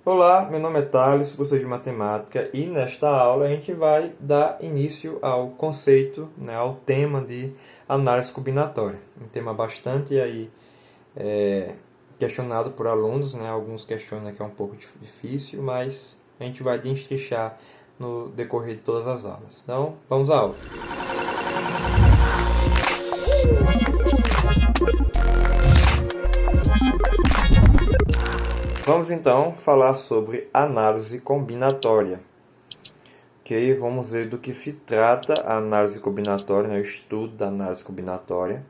Olá, meu nome é Thales, professor de matemática, e nesta aula a gente vai dar início ao conceito, ao tema de análise combinatória. Um tema bastante questionado por alunos, Alguns questionam que é um pouco difícil, mas a gente vai destrinchar no decorrer de todas as aulas. Então, vamos à aula. Vamos então falar sobre análise combinatória. Ok, vamos ver do que se trata a análise combinatória, o estudo da análise combinatória,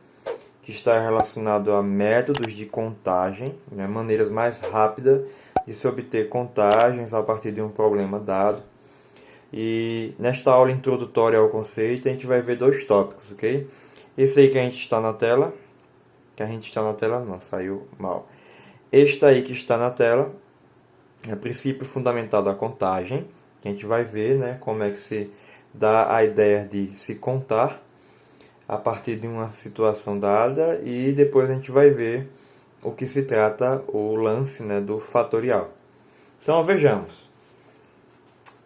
que está relacionado a métodos de contagem, maneiras mais rápidas de se obter contagens a partir de um problema dado. E nesta aula introdutória ao conceito, a gente vai ver dois tópicos, ok? Esse aí que a gente está na tela, não, saiu mal. Este aí que está na tela é o princípio fundamental da contagem, que a gente vai ver como é que se dá a ideia de se contar a partir de uma situação dada, e depois a gente vai ver o que se trata o lance do fatorial. Então vejamos.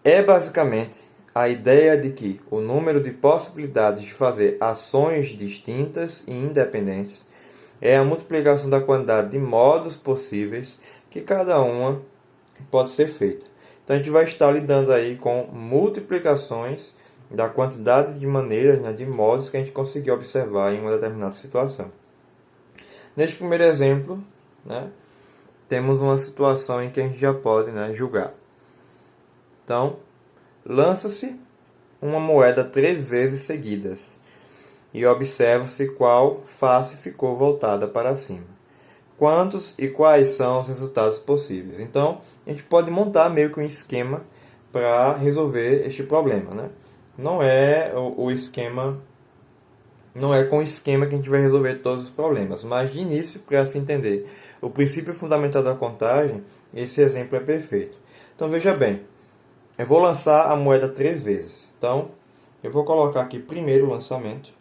É basicamente a ideia de que o número de possibilidades de fazer ações distintas e independentes é a multiplicação da quantidade de modos possíveis que cada uma pode ser feita. Então a gente vai estar lidando aí com multiplicações da quantidade de maneiras, de modos que a gente conseguiu observar em uma determinada situação. Neste primeiro exemplo, temos uma situação em que a gente já pode julgar. Então, lança-se uma moeda 3 vezes seguidas e observa-se qual face ficou voltada para cima. Quantos e quais são os resultados possíveis? Então, a gente pode montar meio que um esquema para resolver este problema, Não é o esquema, não é com o esquema que a gente vai resolver todos os problemas, mas de início, para se entender o princípio fundamental da contagem, esse exemplo é perfeito. Então, veja bem, eu vou lançar a moeda 3 vezes. Então, eu vou colocar aqui primeiro lançamento.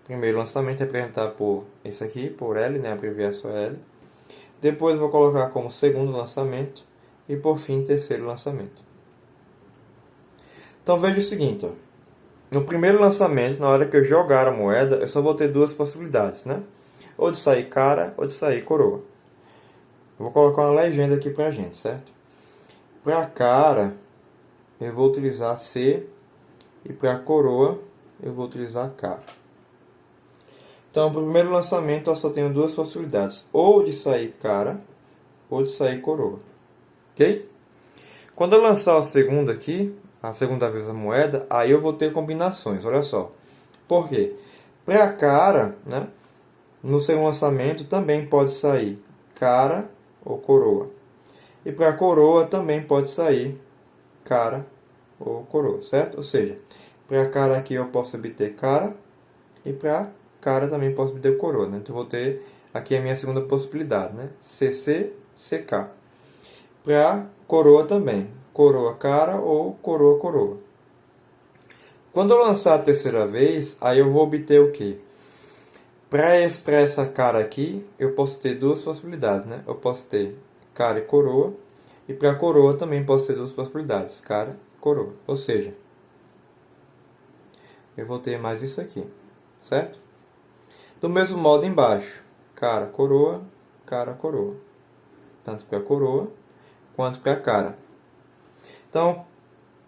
Primeiro lançamento é representado por esse aqui, por L, a abreviação é L. Depois vou colocar como segundo lançamento e por fim terceiro lançamento. Então veja o seguinte, no primeiro lançamento, na hora que eu jogar a moeda, eu só vou ter duas possibilidades, Ou de sair cara ou de sair coroa. Eu vou colocar uma legenda aqui pra gente, certo? Para cara, eu vou utilizar C e para coroa, eu vou utilizar K. Então, para o primeiro lançamento, eu só tenho duas possibilidades. Ou de sair cara, ou de sair coroa. Ok? Quando eu lançar o segundo aqui, a segunda vez a moeda, aí eu vou ter combinações. Olha só. Por quê? Para cara, no segundo lançamento, também pode sair cara ou coroa. E para coroa, também pode sair cara ou coroa, certo? Ou seja, para cara aqui eu posso obter cara, e para cara também posso obter coroa, Então eu vou ter aqui a minha segunda possibilidade, CC, CK. Para coroa também, coroa cara ou coroa coroa. Quando eu lançar a terceira vez, aí eu vou obter o quê? Para essa cara aqui, eu posso ter duas possibilidades, Eu posso ter cara e coroa, e para coroa também posso ter duas possibilidades, cara e coroa. Ou seja, eu vou ter mais isso aqui, certo? Do mesmo modo embaixo, cara, coroa, tanto para coroa quanto para cara. Então,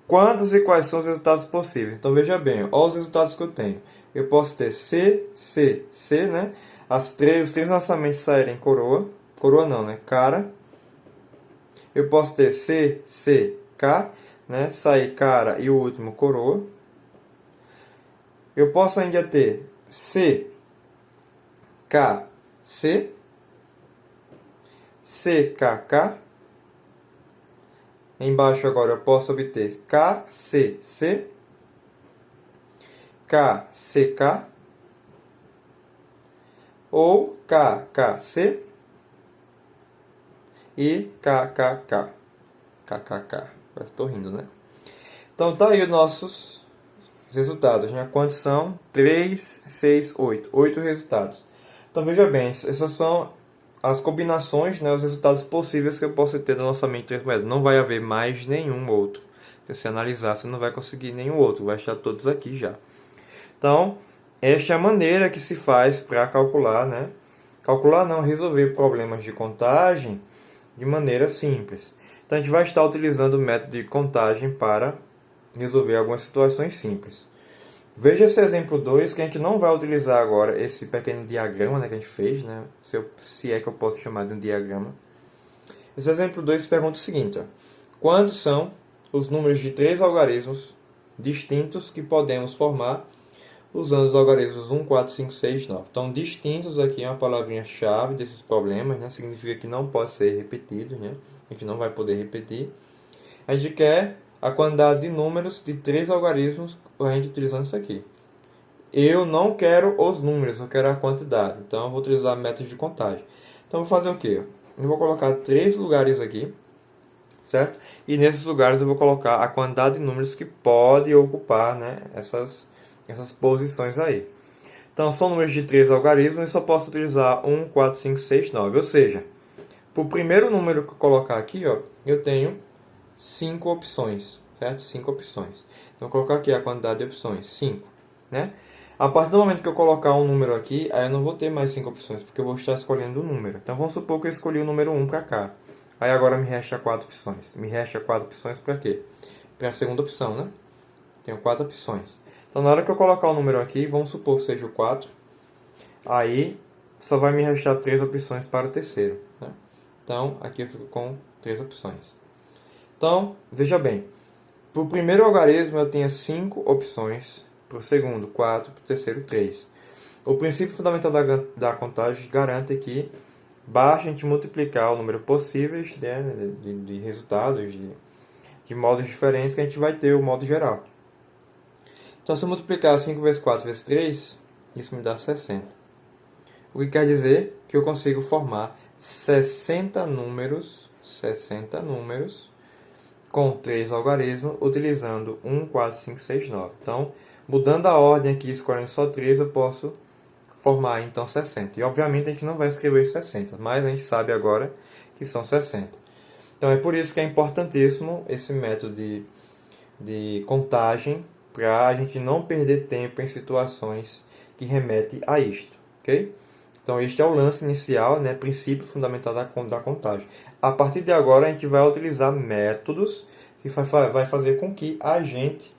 quantos e quais são os resultados possíveis? Então, veja bem, olha os resultados que eu tenho. Eu posso ter C, C, C, os três lançamentos saírem coroa não, cara. Eu posso ter C, C, K, sair cara e o último coroa. Eu posso ainda ter C, K, C, C, K, K. Embaixo agora eu posso obter K, C, C, K, C, K, ou K, K, C e K, K, K. K, K, K. Parece que estou rindo, Então tá aí os nossos resultados, Quantos são? 3, 6, 8. 8 resultados. Então veja bem, essas são as combinações, né, os resultados possíveis que eu posso ter no lançamento de 3 moedas. Não vai haver mais nenhum outro. Se você analisar, você não vai conseguir nenhum outro. Vai estar todos aqui já. Então, esta é a maneira que se faz para calcular, né? Calcular não, resolver problemas de contagem de maneira simples. Então, a gente vai estar utilizando o método de contagem para resolver algumas situações simples. Veja esse exemplo 2, que a gente não vai utilizar agora esse pequeno diagrama, né, que a gente fez, né? Se é que eu posso chamar de um diagrama. Esse exemplo 2 pergunta o seguinte: ó, quantos são os números de 3 algarismos distintos que podemos formar usando os algarismos 1, 4, 5, 6, 9. Então, distintos aqui é uma palavrinha-chave desses problemas, né? Significa que não pode ser repetido, né? A gente não vai poder repetir. A gente quer a quantidade de números de 3 algarismos, a gente utilizando isso aqui. Eu não quero os números, eu quero a quantidade. Então, eu vou utilizar método de contagem. Então, eu vou fazer o quê? Eu vou colocar 3 lugares aqui, certo? E nesses lugares eu vou colocar a quantidade de números que pode ocupar, né, essas posições aí. Então, são números de 3 algarismos e só posso utilizar 1, 4, 5, 6, 9. Ou seja, para o primeiro número que eu colocar aqui, ó, eu tenho 5 opções, certo? 5 opções. Então, eu vou colocar aqui a quantidade de opções, 5, né? A partir do momento que eu colocar um número aqui, aí eu não vou ter mais 5 opções, porque eu vou estar escolhendo o número. Então, vamos supor que eu escolhi o número 1 para cá. Aí agora me resta 4 opções. Me resta 4 opções para quê? Para a segunda opção, né? Tenho 4 opções. Então, na hora que eu colocar o número aqui, vamos supor que seja o 4. Aí, só vai me restar 3 opções para o terceiro, né? Então, aqui eu fico com 3 opções. Então, veja bem. Para o primeiro algarismo, eu tenho 5 opções. Para o segundo, 4. Para o terceiro, 3. O princípio fundamental da contagem garante que basta a gente multiplicar o número possíveis, né, de resultados, de modos diferentes, que a gente vai ter o modo geral. Então, se eu multiplicar 5 vezes 4 vezes 3, isso me dá 60. O que quer dizer que eu consigo formar 60 números com 3 algarismos, utilizando 1, 4, 5, 6, 9. Então, mudando a ordem aqui, escolhendo só 3, eu posso formar então 60. E obviamente a gente não vai escrever 60, mas a gente sabe agora que são 60. Então, é por isso que é importantíssimo esse método de contagem, para a gente não perder tempo em situações que remetem a isto, ok? Então, este é o lance inicial, né, princípio fundamental da contagem. A partir de agora, a gente vai utilizar métodos que vai fazer com que a gente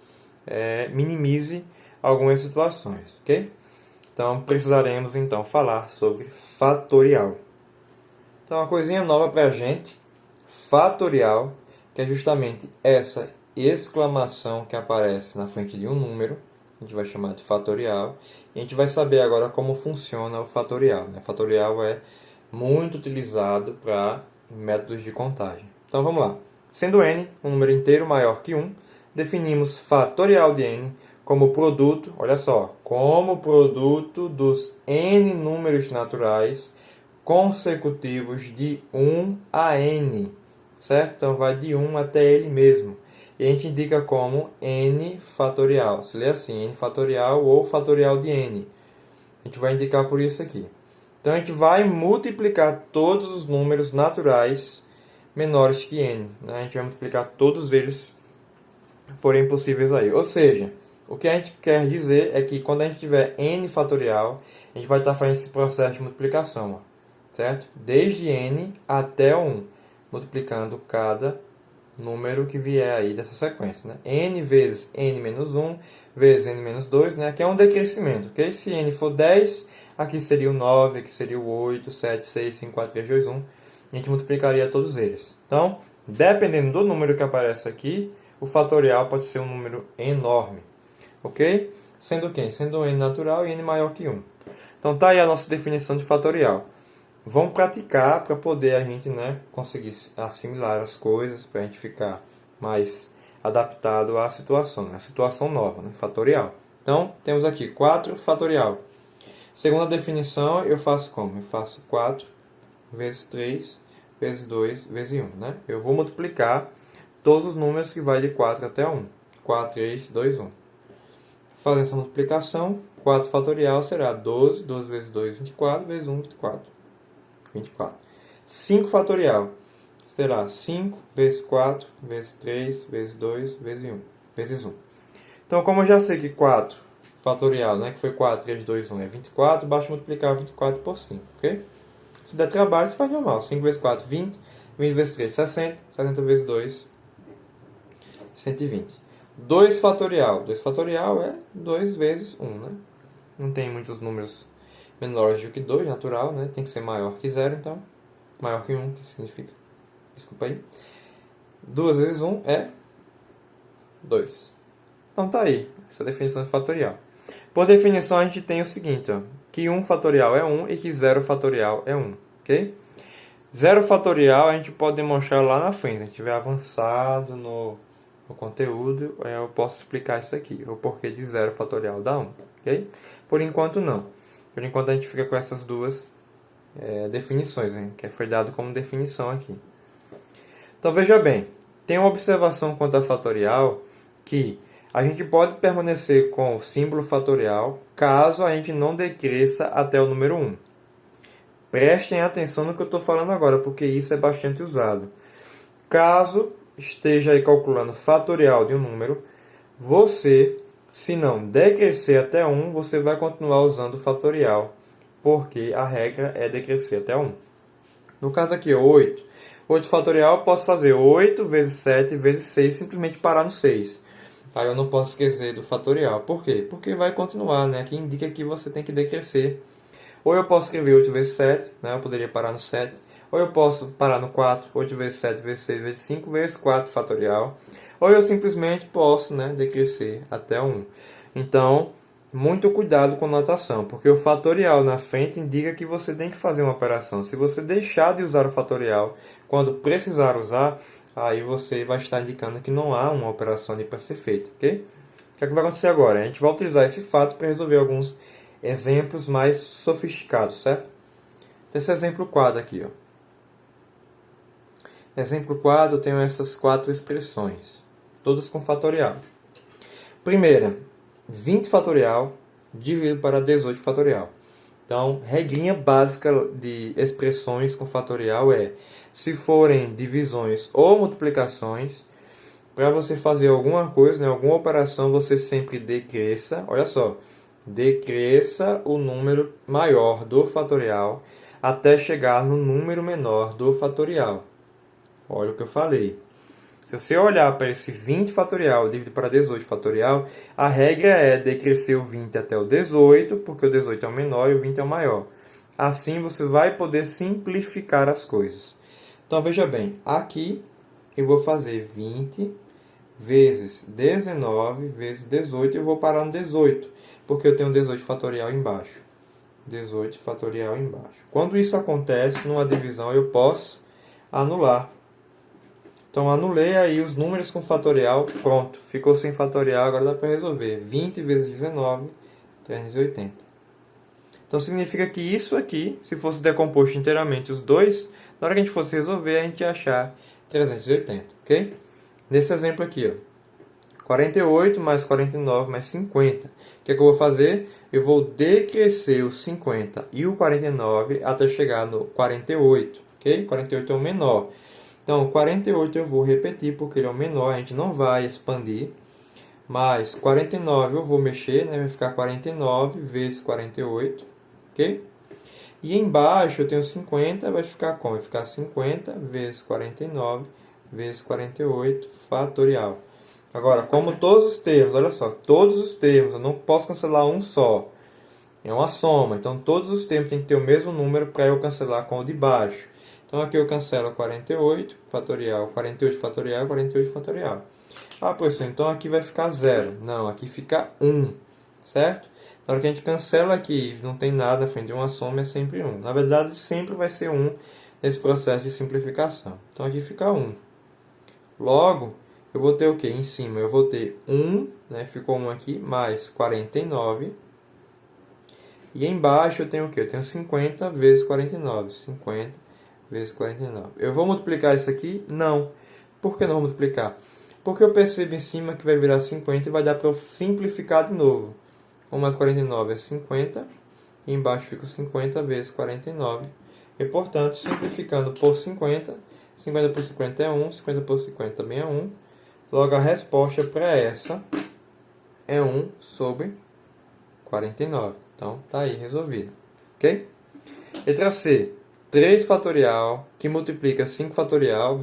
minimize algumas situações, ok? Então, precisaremos então falar sobre fatorial. Então, uma coisinha nova para a gente, fatorial, que é justamente essa exclamação que aparece na frente de um número, a gente vai chamar de fatorial, e a gente vai saber agora como funciona o fatorial, né? Fatorial é muito utilizado para métodos de contagem. Então vamos lá. Sendo n um número inteiro maior que 1, definimos fatorial de n como produto, olha só, como produto dos n números naturais consecutivos de 1 a n, certo? Então vai de 1 até ele mesmo. E a gente indica como n fatorial. Se lê assim, n fatorial ou fatorial de n. A gente vai indicar por isso aqui. Então, a gente vai multiplicar todos os números naturais menores que n, né? A gente vai multiplicar todos eles que forem possíveis aí. Ou seja, o que a gente quer dizer é que quando a gente tiver n fatorial, a gente vai estar fazendo esse processo de multiplicação, ó, certo? Desde n até 1, multiplicando cada número que vier aí dessa sequência, né? N vezes n menos 1 vezes n menos 2, né? Aqui é um decrescimento, ok? Se n for 10, aqui seria o 9, aqui seria o 8, 7, 6, 5, 4, 3, 2, 1. A gente multiplicaria todos eles. Então, dependendo do número que aparece aqui, o fatorial pode ser um número enorme, ok? Sendo quem? Sendo n natural e n maior que 1. Então, tá aí a nossa definição de fatorial. Vamos praticar para poder a gente, né, conseguir assimilar as coisas, para a gente ficar mais adaptado à situação, né? A situação nova, né? Fatorial. Então, temos aqui 4 fatorial. Segunda definição, eu faço como? Eu faço 4 vezes 3 vezes 2 vezes 1, né? Eu vou multiplicar todos os números que vai de 4 até 1. 4, 3, 2, 1. Fazendo essa multiplicação, 4 fatorial será 12, 12 vezes 2, 24, vezes 1, 24. 24. 5 fatorial. Será 5 vezes 4, vezes 3, vezes 2, vezes 1. Então, como eu já sei que 4 fatorial, né, que foi 4, 3, 2, 1 é 24, basta multiplicar 24 por 5, ok? Se der trabalho, você faz normal. 5 vezes 4, 20. 20 vezes 3, 60. 60 vezes 2, 120. 2 fatorial. 2 fatorial é 2 vezes 1, né? Não tem muitos números menores do que 2, natural, né? Tem que ser maior que 0, então. Maior que 1, que significa? Desculpa aí. 2 vezes 1 é 2. Então tá aí, essa definição de fatorial. Por definição, a gente tem o seguinte, ó, que 1 fatorial é 1 e que 0 fatorial é 1, ok? 0 fatorial a gente pode demonstrar lá na frente, se a gente tiver avançado no conteúdo, eu posso explicar isso aqui, o porquê de 0 fatorial dá 1, ok? Por enquanto não. Por enquanto a gente fica com essas duas definições, né, que foi dado como definição aqui. Então veja bem, tem uma observação quanto a fatorial que a gente pode permanecer com o símbolo fatorial caso a gente não decresça até o número 1. Prestem atenção no que eu estou falando agora, porque isso é bastante usado. Caso esteja aí calculando fatorial de um número, você, se não decrescer até 1, você vai continuar usando o fatorial, porque a regra é decrescer até 1. No caso aqui, 8. 8 fatorial, eu posso fazer 8 vezes 7 vezes 6, simplesmente parar no 6. Aí eu não posso esquecer do fatorial. Por quê? Porque vai continuar, né? Aqui indica que você tem que decrescer. Ou eu posso escrever 8 vezes 7, né? Eu poderia parar no 7. Ou eu posso parar no 4, 8 vezes 7 vezes 6 vezes 5 vezes 4 fatorial. Ou eu simplesmente posso, né, decrescer até 1. Então, muito cuidado com notação, porque o fatorial na frente indica que você tem que fazer uma operação. Se você deixar de usar o fatorial quando precisar usar, aí você vai estar indicando que não há uma operação ali para ser feita, ok? O que é que vai acontecer agora? A gente vai utilizar esse fato para resolver alguns exemplos mais sofisticados, certo? Então, esse exemplo 4 aqui, ó. Exemplo 4, eu tenho essas 4 expressões, todas com fatorial. Primeira, 20 fatorial dividido para 18 fatorial. Então, regrinha básica de expressões com fatorial é, se forem divisões ou multiplicações, para você fazer alguma coisa, né, alguma operação, você sempre decresça, olha só, decresça o número maior do fatorial até chegar no número menor do fatorial. Olha o que eu falei. Se você olhar para esse 20 fatorial dividido para 18 fatorial, a regra é decrescer o 20 até o 18, porque o 18 é o menor e o 20 é o maior. Assim você vai poder simplificar as coisas. Então veja bem, aqui eu vou fazer 20 vezes 19 vezes 18 e eu vou parar no 18, porque eu tenho 18 fatorial embaixo. 18 fatorial embaixo. Quando isso acontece, numa divisão eu posso anular. Então, anulei aí os números com fatorial, pronto, ficou sem fatorial, agora dá para resolver. 20 vezes 19, 380. Então, significa que isso aqui, se fosse decomposto inteiramente os dois, na hora que a gente fosse resolver, a gente ia achar 380, ok? Nesse exemplo aqui, ó, 48 mais 49 mais 50. O que é que eu vou fazer? Eu vou decrescer o 50 e o 49 até chegar no 48, ok? 48 é o menor. Então, 48 eu vou repetir, porque ele é o menor, a gente não vai expandir. Mais 49 eu vou mexer, né? Vai ficar 49 vezes 48, ok? E embaixo eu tenho 50, vai ficar como? Vai ficar 50 vezes 49 vezes 48 fatorial. Agora, como todos os termos, olha só, todos os termos, eu não posso cancelar um só. É uma soma, então todos os termos têm que ter o mesmo número para eu cancelar com o de baixo. Então, aqui eu cancelo 48 fatorial, 48 fatorial, 48 fatorial. Ah, professor, então aqui vai ficar 0. Não, aqui fica 1, certo? Na hora que a gente cancela aqui, não tem nada na frente de uma soma, é sempre 1. Na verdade, sempre vai ser 1 nesse processo de simplificação. Então, aqui fica 1. Logo, eu vou ter o quê? Em cima, eu vou ter 1, né? Ficou 1 aqui, mais 49. E embaixo eu tenho o quê? Eu tenho 50 vezes 49. 50 vezes 49. Eu vou multiplicar isso aqui? Não. Por que não vou multiplicar? Porque eu percebo em cima que vai virar 50 e vai dar para eu simplificar de novo. 1 mais 49 é 50. E embaixo fica 50 vezes 49. E, portanto, simplificando por 50, 50 por 50 é 1, 50 por 50 também é 1. Logo, a resposta para essa é 1 sobre 49. Então, tá aí resolvido. Ok? Letra C. 3 fatorial que multiplica 5 fatorial.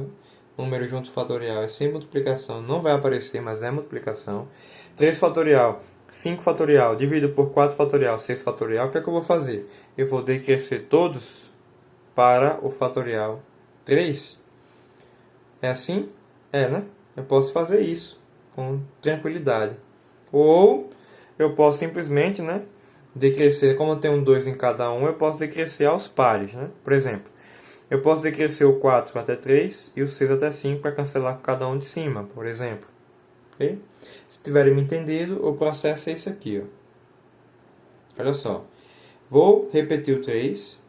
Número junto fatorial é sem multiplicação. Não vai aparecer, mas é multiplicação. 3 fatorial, 5 fatorial, dividido por 4 fatorial, 6 fatorial. O que é que eu vou fazer? Eu vou decrescer todos para o fatorial 3. É assim? É, né? Eu posso fazer isso com tranquilidade. Ou eu posso simplesmente, né, decrescer, como eu tenho um 2 em cada um, eu posso decrescer aos pares, né? Por exemplo, eu posso decrescer o 4 até 3 e o 6 até 5 para cancelar com cada um de cima, por exemplo. Okay? Se tiverem me entendido, o processo é esse aqui. Ó. Olha só. Vou repetir o 3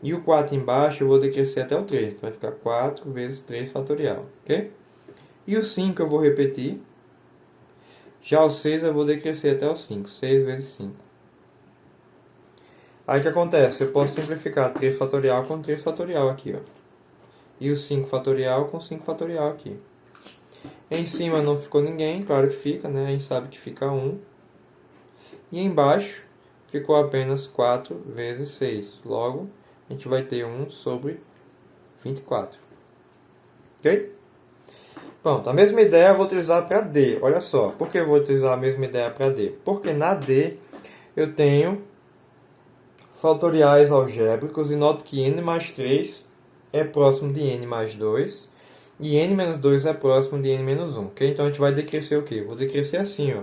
e o 4 embaixo eu vou decrescer até o 3. Então vai ficar 4 vezes 3 fatorial. Okay? E o 5 eu vou repetir. Já o 6 eu vou decrescer até o 5. 6 vezes 5. Aí o que acontece? Eu posso simplificar 3 fatorial com 3 fatorial aqui. Ó. E o 5 fatorial com 5 fatorial aqui. Em cima não ficou ninguém, claro que fica, né? A gente sabe que fica 1. E embaixo ficou apenas 4 vezes 6. Logo, a gente vai ter 1 sobre 24. Ok? Pronto, a mesma ideia eu vou utilizar para D. Olha só, por que eu vou utilizar a mesma ideia para D? Porque na D eu tenho fatoriais algébricos e note que n mais 3 é próximo de n mais 2 e n menos 2 é próximo de n menos 1. Okay? Então a gente vai decrescer o quê? Vou decrescer assim, ó,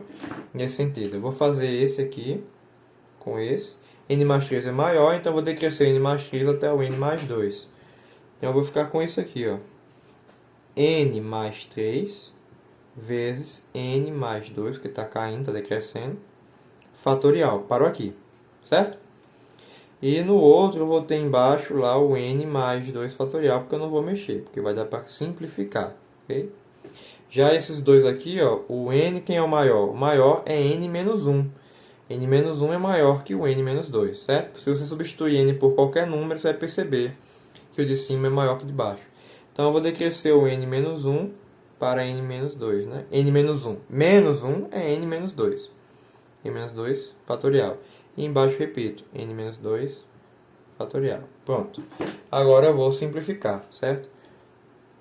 nesse sentido. Eu vou fazer esse aqui com esse. N mais 3 é maior, então eu vou decrescer n mais 3 até o n mais 2. Então eu vou ficar com isso aqui, ó. N mais 3 vezes n mais 2, que está caindo, está decrescendo, fatorial. Parou aqui, certo? E no outro eu vou ter embaixo lá o n mais 2 fatorial, porque eu não vou mexer, porque vai dar para simplificar. Okay? Já esses dois aqui, ó, o n, quem é o maior? O maior é n menos 1. N menos 1 é maior que o n menos 2, certo? Se você substituir n por qualquer número, você vai perceber que o de cima é maior que o de baixo. Então, eu vou decrescer o n menos 1 para n menos 2, né? N menos 1. Menos 1 é n menos 2. N menos 2 fatorial. E embaixo, repito, n menos 2 fatorial. Pronto. Agora eu vou simplificar, certo?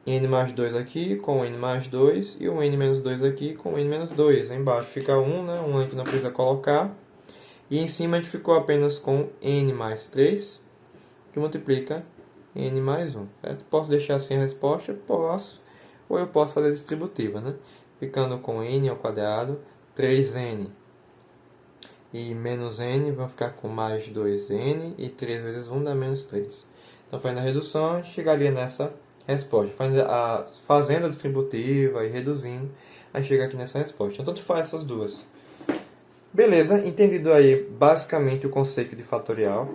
N mais 2 aqui com n mais 2 e o n menos 2 aqui com n menos 2. Embaixo fica 1, né? 1 aqui não precisa colocar. E em cima a gente ficou apenas com n mais 3, que multiplica n mais 1. Certo? Posso deixar assim a resposta? Posso. Ou eu posso fazer distributiva, né? Ficando com n ao quadrado, 3n e menos n vão ficar com mais 2n e 3 vezes 1 dá menos 3. Então, fazendo a redução, a gente chegaria nessa resposta. Fazendo a distributiva e reduzindo, a gente chega aqui nessa resposta. Então, tanto faz essas duas. Beleza, entendido aí basicamente o conceito de fatorial.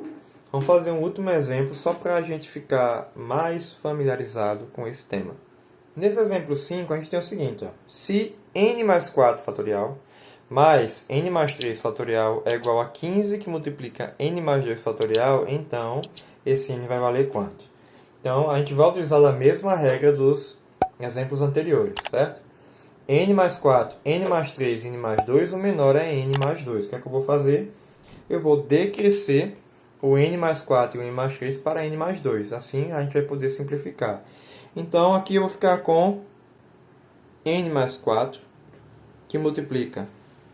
Vamos fazer um último exemplo só para a gente ficar mais familiarizado com esse tema. Nesse exemplo 5, a gente tem o seguinte. Ó. Se n mais 4 fatorial mais n mais 3 fatorial é igual a 15, que multiplica n mais 2 fatorial, então esse n vai valer quanto? Então, a gente vai utilizar a mesma regra dos exemplos anteriores, certo? N mais 4, N mais 3, N mais 2, o menor é N mais 2. O que é que eu vou fazer? Eu vou decrescer o N mais 4 e o N mais 3 para N mais 2. Assim, a gente vai poder simplificar. Então, aqui eu vou ficar com N mais 4, que multiplica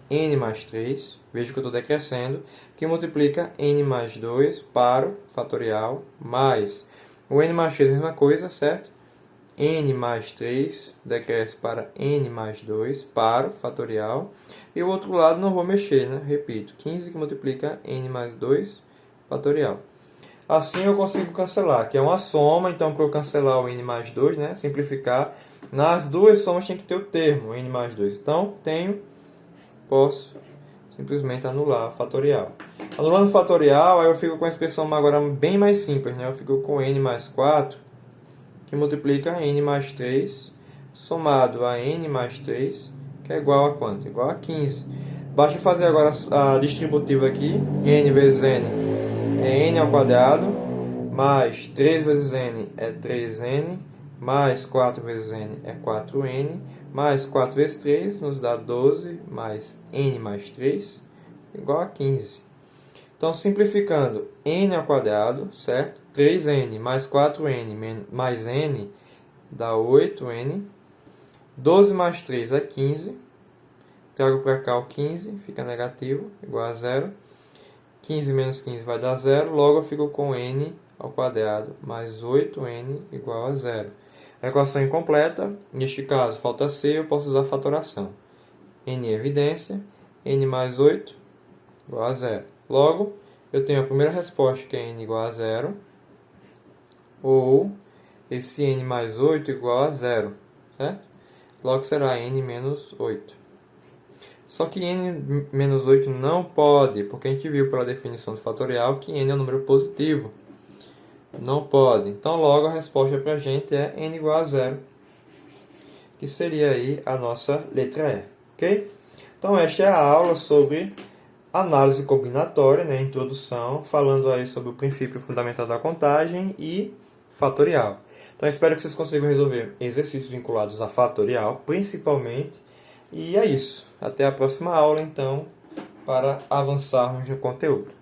N mais 3. Veja que eu estou decrescendo. Que multiplica N mais 2 para o fatorial, mais o N mais 3, a mesma coisa, certo? N mais 3 decresce para N mais 2 para o fatorial. E o outro lado não vou mexer, né? Repito, 15 que multiplica N mais 2 fatorial. Assim eu consigo cancelar, que é uma soma. Então, para eu cancelar o N mais 2, né? Simplificar, nas duas somas tem que ter o termo N mais 2. Então, posso simplesmente anular o fatorial. Anulando o fatorial, aí eu fico com a expressão agora bem mais simples, né? Eu fico com N mais 4, que multiplica N mais 3, somado a N mais 3, que é igual a quanto? Igual a 15. Basta fazer agora a distributiva aqui. N vezes N é N ao quadrado, mais 3 vezes n é 3n, mais 4 vezes n é 4n, mais 4 vezes 3 nos dá 12, mais n mais 3, igual a 15. Então, simplificando, n ao quadrado, certo? 3n mais 4n mais n dá 8n. 12 mais 3 é 15. Trago para cá o 15, fica negativo, igual a 0. 15 menos 15 vai dar 0, logo eu fico com n ao quadrado mais 8n igual a 0. A equação incompleta, neste caso falta c, eu posso usar a fatoração. N é evidência, n mais 8 igual a 0. Logo, eu tenho a primeira resposta, que é n igual a 0, ou esse n mais 8 igual a 0, certo? Logo será n menos 8. Só que n menos 8 não pode, porque a gente viu pela definição do fatorial que n é um número positivo. Não pode. Então, logo a resposta para a gente é n igual a 0, que seria aí a nossa letra E. Ok? Então, esta é a aula sobre análise combinatória, né? Introdução, falando aí sobre o princípio fundamental da contagem e fatorial. Então, espero que vocês consigam resolver exercícios vinculados a fatorial, principalmente. E é isso. Até a próxima aula, então, para avançarmos no conteúdo.